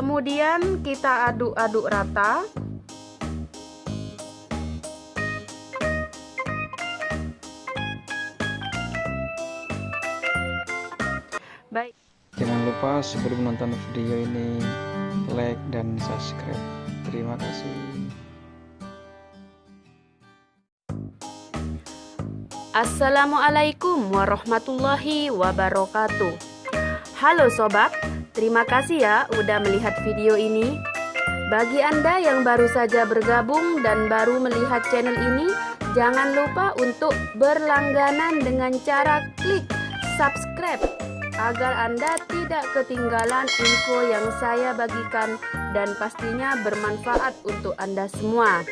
Kemudian kita aduk-aduk rata. Baik. Jangan lupa sebelum menonton video ini like dan subscribe. Terima kasih. Assalamualaikum warahmatullahi wabarakatuh. Halo sobat, terima kasih ya udah melihat video ini. Bagi Anda yang baru saja bergabung dan baru melihat channel ini, jangan lupa untuk berlangganan dengan cara klik subscribe agar Anda tidak ketinggalan info yang saya bagikan dan pastinya bermanfaat untuk Anda semua.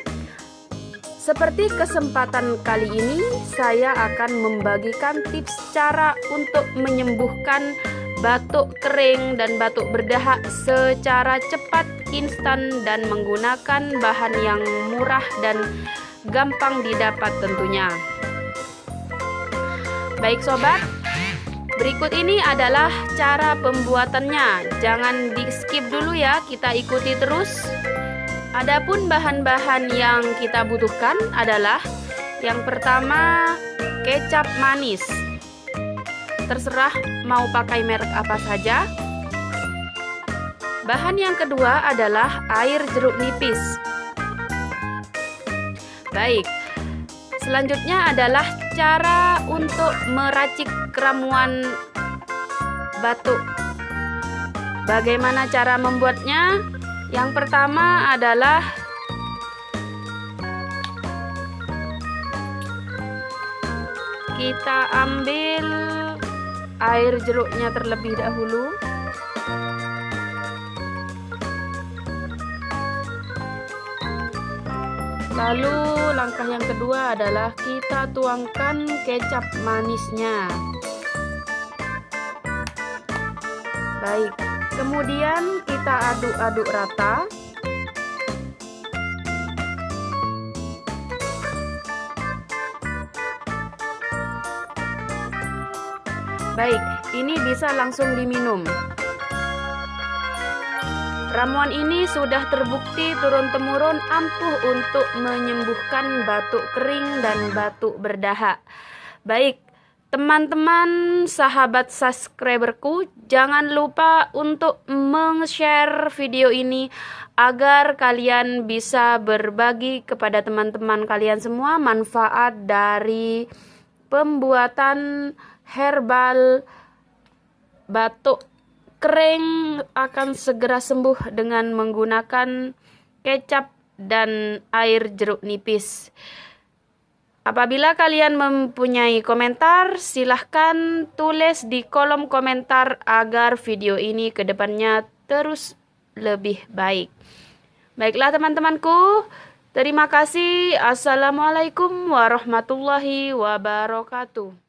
Seperti kesempatan kali ini, saya akan membagikan tips cara untuk menyembuhkan batuk kering dan batuk berdahak secara cepat, instan, dan menggunakan bahan yang murah dan gampang didapat tentunya. Baik sobat, berikut ini adalah cara pembuatannya. Jangan di skip dulu ya, kita ikuti terus. Adapun bahan-bahan yang kita butuhkan adalah yang pertama kecap manis. Terserah mau pakai merek apa saja. Bahan yang kedua adalah air jeruk nipis. Baik, selanjutnya adalah cara untuk meracik ramuan batuk. Bagaimana cara membuatnya? Yang pertama adalah kita ambil air jeruknya terlebih dahulu. Lalu langkah yang kedua adalah kita tuangkan kecap manisnya. Baik, kemudian kita aduk-aduk rata. Baik, ini bisa langsung diminum. Ramuan ini sudah terbukti turun-temurun ampuh untuk menyembuhkan batuk kering dan batuk berdahak. Baik, teman-teman sahabat subscriberku, jangan lupa untuk meng-share video ini agar kalian bisa berbagi kepada teman-teman kalian semua manfaat dari pembuatan herbal batuk kering akan segera sembuh dengan menggunakan kecap dan air jeruk nipis. Apabila kalian mempunyai komentar, silahkan tulis di kolom komentar agar video ini ke depannya terus lebih baik. Baiklah teman-temanku, terima kasih. Assalamualaikum warahmatullahi wabarakatuh.